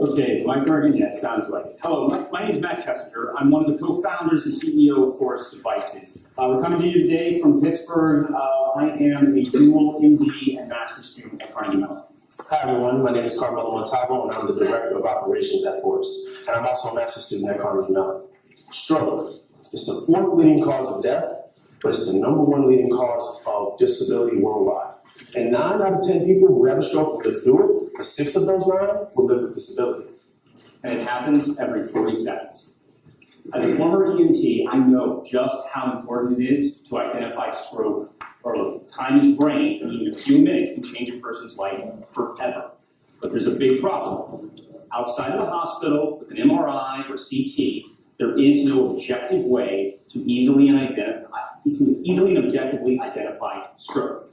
Okay, Mike Bergen, yeah, sounds right. Hello, my name is Matt Kessinger. I'm one of the co-founders and CEO of Forest Devices. We're coming to you today from Pittsburgh. I am a dual MD and master's student at Carnegie Mellon. Hi everyone, my name is Carmelo Montalvo and I'm the Director of Operations at Forest. And I'm also a master's student at Carnegie Mellon. Stroke is the 4th leading cause of death, but it's the #1 leading cause of disability worldwide. And 9 out of 10 people who have a stroke will live through it, but 6 of those 9 will live with disability. And it happens every 40 seconds. As a former EMT, I know just how important it is to identify stroke early. Time is brain, and even a few minutes can change a person's life forever. But there's a big problem. Outside of the hospital, with an MRI or CT, there is no objective way to easily and objectively identify stroke.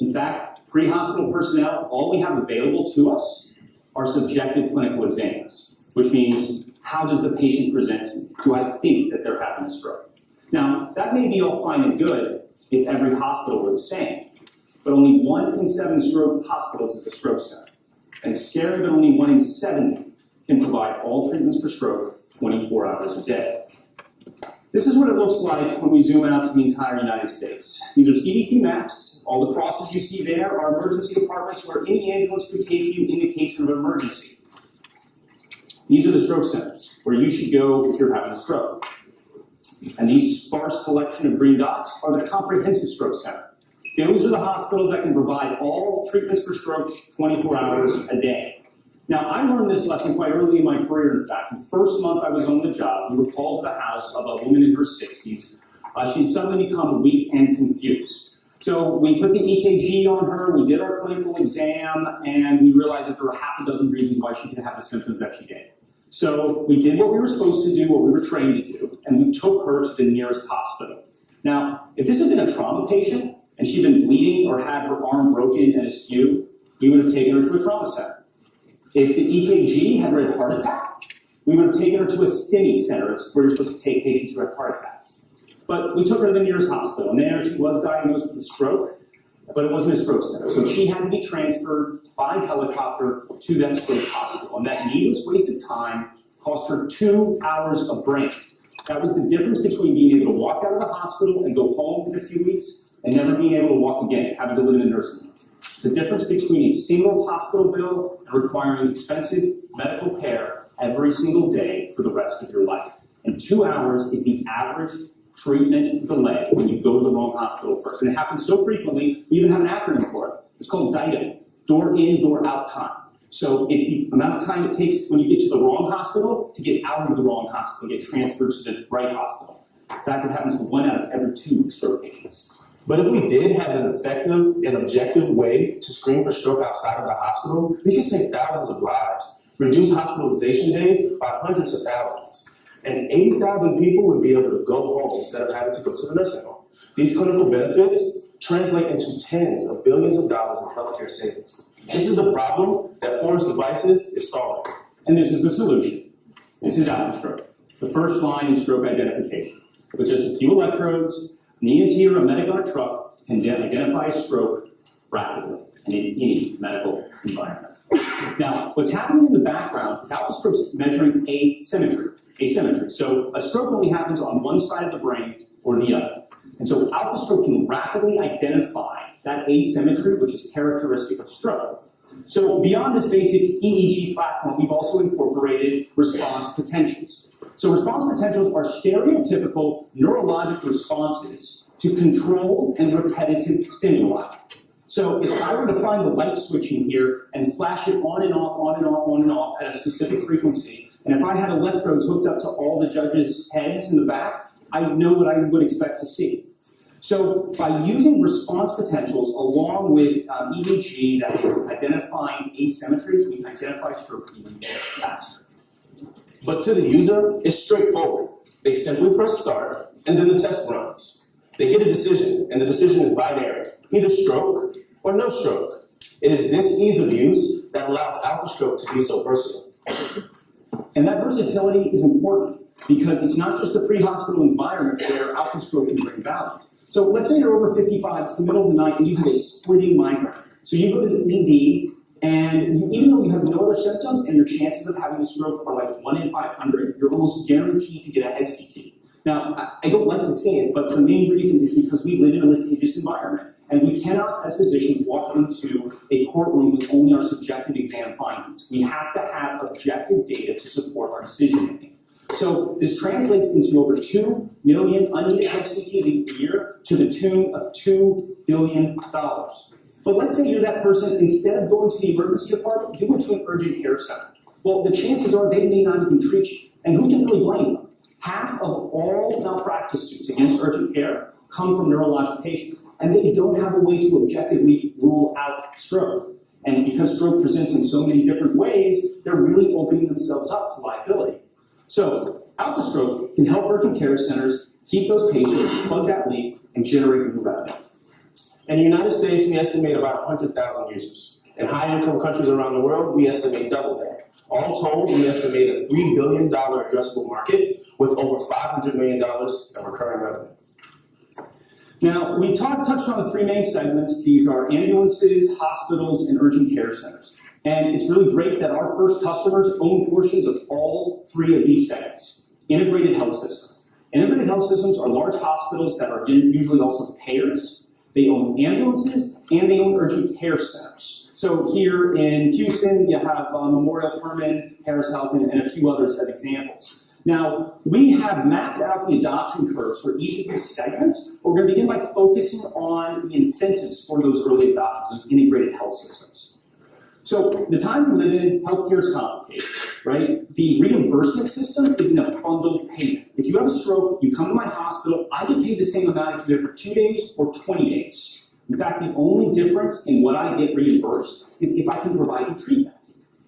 In fact, pre-hospital personnel, all we have available to us are subjective clinical exams, which means, how does the patient present to me? Do I think that they're having a stroke? Now, that may be all fine and good if every hospital were the same, but only 1 in 7 stroke hospitals is a stroke center. And it's scary, but only 1 in 70 can provide all treatments for stroke 24 hours a day. This is what it looks like when we zoom out to the entire United States. These are CDC maps. All the crosses you see there are emergency departments where any ambulance could take you in the case of an emergency. These are the stroke centers where you should go if you're having a stroke. And these sparse collection of green dots are the comprehensive stroke center. Those are the hospitals that can provide all treatments for stroke 24 hours a day. Now, I learned this lesson quite early in my career, in fact. The first month I was on the job, we were called to the house of a woman in her 60s. She'd suddenly become weak and confused. So we put the EKG on her, we did our clinical exam, and we realized that there were half a dozen reasons why she could have the symptoms that she did. So we did what we were supposed to do, what we were trained to do, and we took her to the nearest hospital. Now, if this had been a trauma patient, and she'd been bleeding or had her arm broken and askew, we would have taken her to a trauma center. If the EKG had read heart attack, we would have taken her to a STEMI center. It's where you're supposed to take patients who have heart attacks. But we took her to the nearest hospital, and there she was diagnosed with a stroke, but it wasn't a stroke center. So she had to be transferred by helicopter to that stroke hospital. And that needless waste of time cost her 2 hours of brain. That was the difference between being able to walk out of the hospital and go home in a few weeks and never being able to walk again, having to live in a nursing home. The difference between a single hospital bill and requiring expensive medical care every single day for the rest of your life. And 2 hours is the average treatment delay when you go to the wrong hospital first. And it happens so frequently, we even have an acronym for it. It's called DIDO, door in, door out time. So it's the amount of time it takes when you get to the wrong hospital to get out of the wrong hospital, get transferred to the right hospital. In fact, it happens to 1 out of every 2 stroke patients. But if we did have an effective and objective way to screen for stroke outside of the hospital, we could save thousands of lives, reduce hospitalization days by hundreds of thousands, and 80,000 people would be able to go home instead of having to go to the nursing home. These clinical benefits translate into tens of billions of dollars in healthcare savings. This is the problem that Forest Devices is solving. And this is the solution. This is ALPHASTROKE, the first line in stroke identification. With just a few electrodes, an EMT or a medic on a truck can identify a stroke rapidly in any medical environment. Now, what's happening in the background is ALPHASTROKE's measuring asymmetry. So a stroke only happens on one side of the brain or the other. And so ALPHASTROKE can rapidly identify that asymmetry, which is characteristic of stroke. So beyond this basic EEG platform, we've also incorporated response potentials. So response potentials are stereotypical neurologic responses to controlled and repetitive stimuli. So if I were to find the light switch in here and flash it on and off, on and off, on and off at a specific frequency, and if I had electrodes hooked up to all the judges' heads in the back, I know what I would expect to see. So by using response potentials along with EEG that is identifying asymmetry, we can identify stroke even faster. But to the user, it's straightforward. They simply press start, and then the test runs. They get a decision, and the decision is binary, either stroke or no stroke. It is this ease of use that allows ALPHASTROKE to be so versatile. And that versatility is important because it's not just the pre-hospital environment where ALPHASTROKE can bring value. So let's say you're over 55, it's the middle of the night, and you have a splitting migraine. So you go to the ED, And even though you have no other symptoms and your chances of having a stroke are like 1 in 500, you're almost guaranteed to get a head CT. Now, I don't like to say it, but the main reason is because we live in a litigious environment. And we cannot, as physicians, walk into a courtroom with only our subjective exam findings. We have to have objective data to support our decision making. So this translates into over 2 million unneeded head CTs a year to the tune of $2 billion. But let's say you're that person, instead of going to the emergency department, you went to an urgent care center. Well, the chances are they may not even treat you. And who can really blame them? Half of all malpractice suits against urgent care come from neurologic patients, and they don't have a way to objectively rule out stroke. And because stroke presents in so many different ways, they're really opening themselves up to liability. So ALPHASTROKE can help urgent care centers keep those patients, plug that leak, and generate new revenue. In the United States, we estimate about 100,000 users. In high-income countries around the world, we estimate double that. All told, we estimate a $3 billion addressable market with over $500 million in recurring revenue. Now, we touched on the 3 main segments. These are ambulances, hospitals, and urgent care centers. And it's really great that our first customers own portions of all 3 of these segments. Integrated health systems. Integrated health systems are large hospitals that are usually also payers. They own ambulances, and they own urgent care centers. So here in Houston, you have Memorial Hermann, Harris Health, and a few others as examples. Now, we have mapped out the adoption curves for each of these segments. We're going to begin by focusing on the incentives for those early adopters, those integrated health systems. So the time we live in, healthcare is complicated, right? The reimbursement system is in a bundled payment. If you have a stroke, you come to my hospital, I get paid the same amount if you're there for 2 days or 20 days. In fact, the only difference in what I get reimbursed is if I can provide you treatment.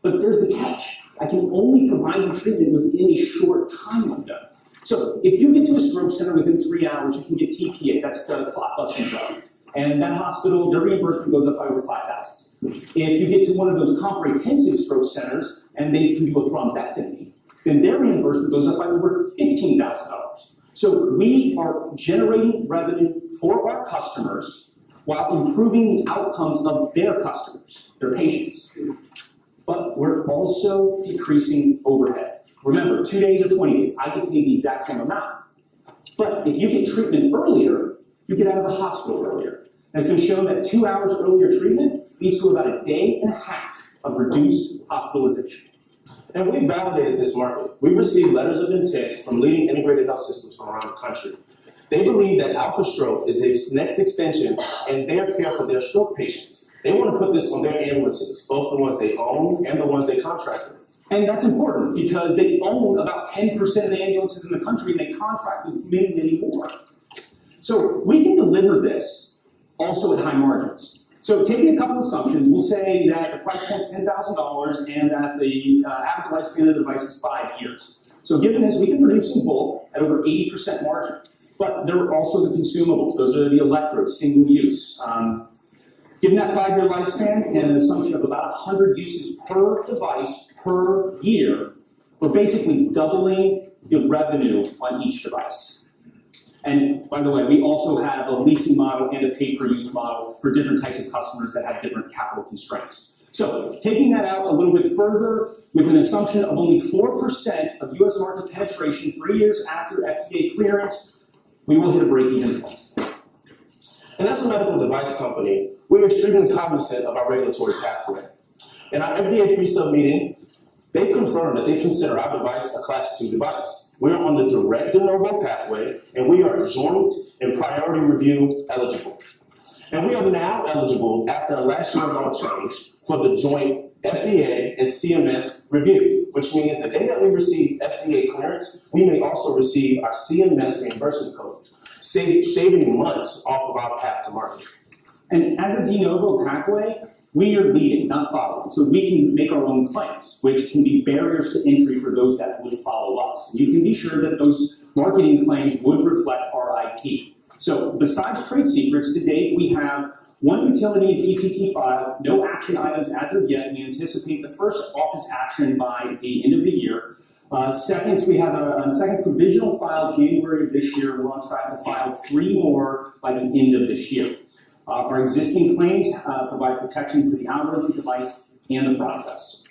But there's the catch. I can only provide you treatment within a short time window. So if you get to a stroke center within 3 hours, you can get TPA, that's the clot busting drug. And that hospital, their reimbursement goes up by over $5,000. If you get to one of those comprehensive stroke centers and they can do a thrombectomy, then their reimbursement goes up by over $15,000. So we are generating revenue for our customers while improving the outcomes of their customers, their patients. But we're also decreasing overhead. Remember, 2 days or 20 days, I get paid the exact same amount. But if you get treatment earlier, you get out of the hospital earlier. It's been shown that 2 hours earlier treatment leads to about 1.5 days of reduced hospitalization. And we validated this market. We've received letters of intent from leading integrated health systems from around the country. They believe that ALPHASTROKE is the next extension in their care for their stroke patients. They want to put this on their ambulances, both the ones they own and the ones they contract with. And that's important because they own about 10% of the ambulances in the country and they contract with many, many more. So we can deliver this also at high margins. So taking a couple assumptions, we'll say that the price point is $10,000 and that the average lifespan of the device is 5 years. So given this, we can produce in bulk at over 80% margin. But there are also the consumables. Those are the electrodes, single use. Given that 5-year lifespan and an assumption of about 100 uses per device per year, we're basically doubling the revenue on each device. And by the way, we also have a leasing model and a pay-per-use model for different types of customers that have different capital constraints. So taking that out a little bit further, with an assumption of only 4% of US market penetration 3 years after FDA clearance, we will hit a break-even point. And as a medical device company, we're extremely cognizant of our regulatory pathway. In our FDA pre-sub meeting, they confirmed that they consider our device a Class 2 device. We're on the direct de novo pathway, and we are joint and priority review eligible. And we are now eligible, after last year's law change, for the joint FDA and CMS review, which means the day that we receive FDA clearance, we may also receive our CMS reimbursement code, shaving months off of our path to market. And as a de novo pathway, we are leading, not following. So we can make our own claims, which can be barriers to entry for those that would follow us. You can be sure that those marketing claims would reflect our IP. So besides trade secrets, to date we have 1 utility in PCT5, no action items as of yet. We anticipate the first office action by the end of the year. Second, we have a second provisional file January of this year. We're on track to file 3 more by the end of this year. Our existing claims provide protection for the algorithm device and the process.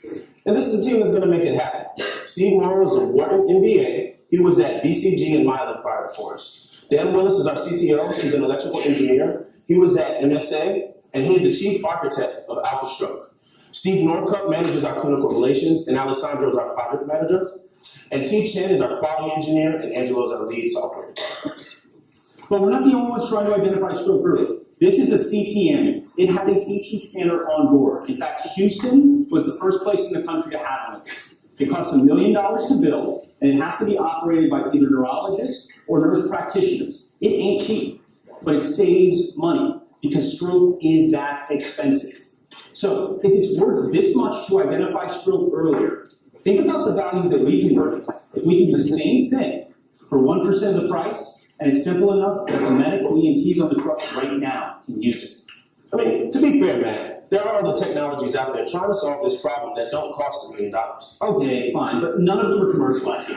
And this is the team that's going to make it happen. Steve Morrow is a Wharton MBA. He was at BCG and Milan prior to Forrest. Dan Willis is our CTO. He's an electrical engineer. He was at MSA, and he's the chief architect of ALPHASTROKE. Steve Norcup manages our clinical relations, and Alessandro is our project manager. And T. Chen is our quality engineer, and Angelo is our lead software developer. But we're not the only ones trying to identify stroke early. This is a CT ambulance. It has a CT scanner on board. In fact, Houston was the first place in the country to have one of these. It costs $1 million to build, and it has to be operated by either neurologists or nurse practitioners. It ain't cheap, but it saves money because stroke is that expensive. So if it's worth this much to identify stroke earlier, think about the value that we can bring. If we can do the same thing for 1% of the price, and it's simple enough that the medics and EMTs on the truck right now can use it. I mean, to be fair, man, there are other technologies out there trying to solve this problem that don't cost $1 million. Okay, fine, but none of them are commercialized.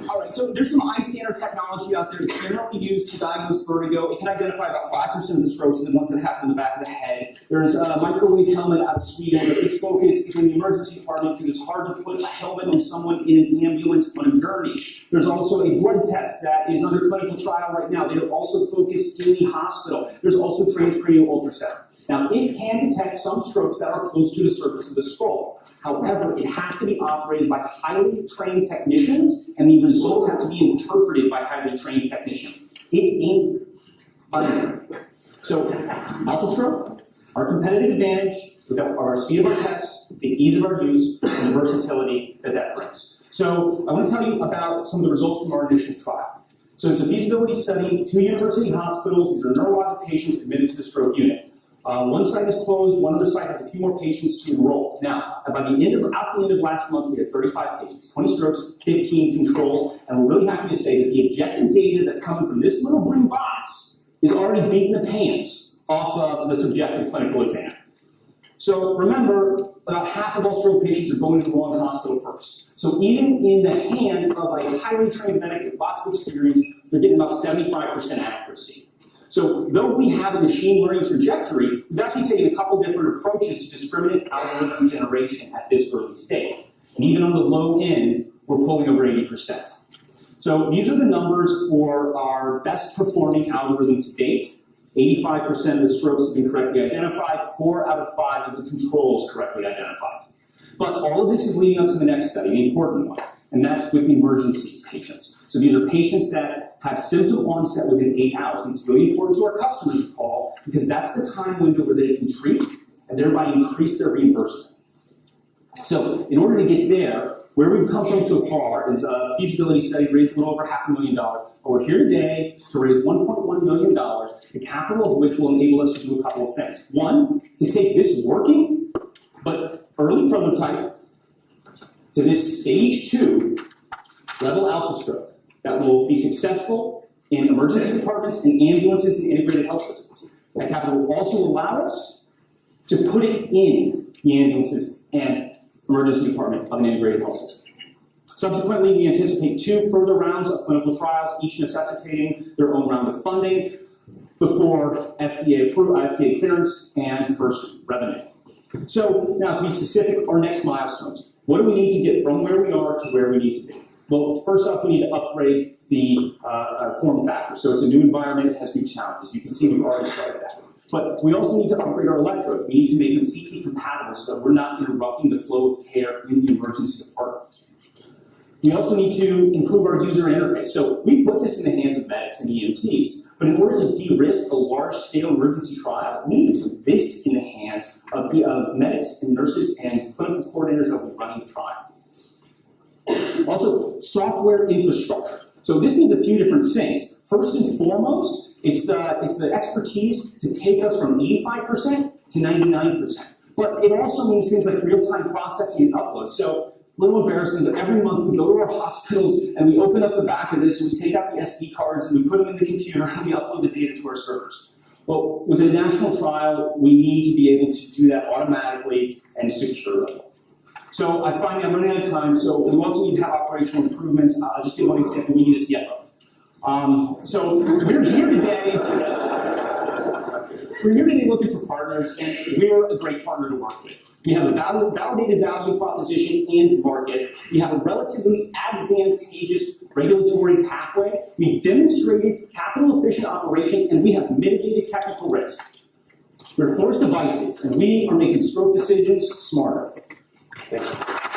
All right, so there's some eye scanner technology out there. It's generally used to diagnose vertigo. It can identify about 5% of the strokes, the ones that happen in the back of the head. There's a microwave helmet out of Sweden, but its focus is in the emergency department because it's hard to put a helmet on someone in an ambulance on a gurney. There's also a blood test that is under clinical trial right now. They are also focused in the hospital. There's also transcranial ultrasound. Now, it can detect some strokes that are close to the surface of the skull. However, it has to be operated by highly trained technicians, and the results have to be interpreted by highly trained technicians. It ain't binary. So, ALPHASTROKE, our competitive advantage is that our speed of our test, the ease of our use, and the versatility that brings. So, I want to tell you about some of the results from our initial trial. So, it's a feasibility study, 2 university hospitals. These are neurologic patients admitted to the stroke unit. One site is closed, one other site has a few more patients to enroll. Now, at the end of last month, we had 35 patients, 20 strokes, 15 controls, and we're really happy to say that the objective data that's coming from this little green box is already beating the pants off of the subjective clinical exam. So remember, about half of all stroke patients are going to the wrong hospital first. So even in the hands of a highly trained medic with lots of experience, they're getting about 75% accuracy. So though we have a machine learning trajectory, we've actually taken a couple different approaches to discriminate algorithm generation at this early stage. And even on the low end, we're pulling over 80%. So these are the numbers for our best performing algorithm to date. 85% of the strokes have been correctly identified, 4 out of 5 of the controls correctly identified. But all of this is leading up to the next study, the important one, and that's with emergencies patients. So these are patients that have symptom onset within 8 hours. And it's really important to our customers to call because that's the time window where they can treat and thereby increase their reimbursement. So in order to get there, where we've come from so far is a feasibility study raised a little over $500,000. But we're here today to raise $1.1 million, the capital of which will enable us to do a couple of things. One, to take this working, but early prototype to this stage 2 level ALPHASTROKE that will be successful in emergency departments and ambulances and integrated health systems. That capital will also allow us to put it in the ambulances and emergency department of an integrated health system. Subsequently, we anticipate 2 further rounds of clinical trials, each necessitating their own round of funding before FDA clearance and first revenue. So now to be specific, our next milestones. What do we need to get from where we are to where we need to be? Well, first off, we need to upgrade the form factor. So it's a new environment, it has new challenges. You can see we've already started that. But we also need to upgrade our electrodes. We need to make them CT compatible so that we're not interrupting the flow of care in the emergency department. We also need to improve our user interface. So we put this in the hands of medics and EMTs, but in order to de-risk a large-scale emergency trial, we need to put this in the hands of medics and nurses and clinical coordinators that will be running the trial. Also, software infrastructure. So this means a few different things. First and foremost, it's the expertise to take us from 85% to 99%. But it also means things like real-time processing and upload. So a little embarrassing, but every month we go to our hospitals and we open up the back of this and we take out the SD cards and we put them in the computer and we upload the data to our servers. Well, with a national trial, we need to be able to do that automatically and securely. So I find I'm running out of time, so we also need to have operational improvements. I'll just give one example. We need a CFO. So we're here today. community looking for partners, and we're a great partner to work with. We have a validated value proposition and market. We have a relatively advantageous regulatory pathway. We demonstrated capital-efficient operations, and we have mitigated technical risk. We're forced devices, and we are making stroke decisions smarter. Thank you.